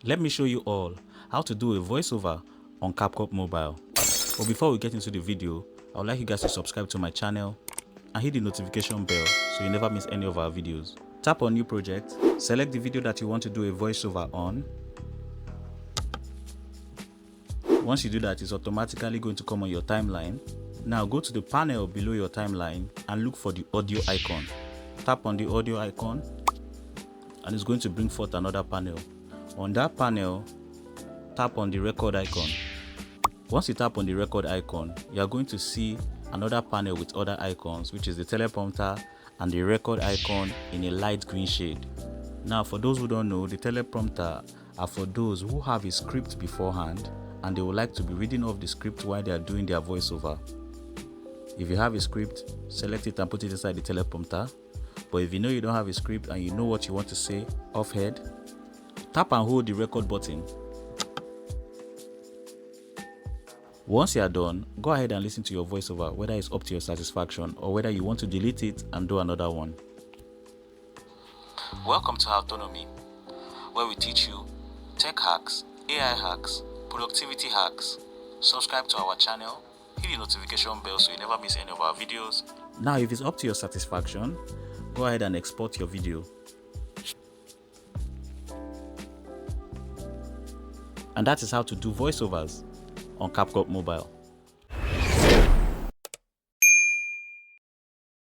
Let me show you all how to do a voiceover on Capcut mobile. But before we get into the video, I would like you guys to subscribe to my channel and hit the notification bell so you never miss any of our videos. Tap on new project, select the video that you want to do a voiceover on. Once you do that, it's automatically going to come on your timeline. Now go to the panel below your timeline and look for the audio icon. Tap on the audio icon and it's going to bring forth another panel. On that panel, tap on the record icon. Once you tap on the record icon, you are going to see another panel with other icons, which is the teleprompter and the record icon in a light green shade. Now, for those who don't know, the teleprompter are for those who have a script beforehand and they would like to be reading off the script while they are doing their voiceover. If you have a script, select it and put it inside the teleprompter. But if you know you don't have a script and you know what you want to say off head, tap and hold the record button. Once you are done, go ahead and listen to your voiceover, whether it's up to your satisfaction or whether you want to delete it and do another one. Welcome to Howtonomy, where we teach you tech hacks, AI hacks, productivity hacks. Subscribe to our channel, hit the notification bell so you never miss any of our videos. Now, if it's up to your satisfaction, go ahead and export your video. And that is how to do voiceovers on Capcut mobile.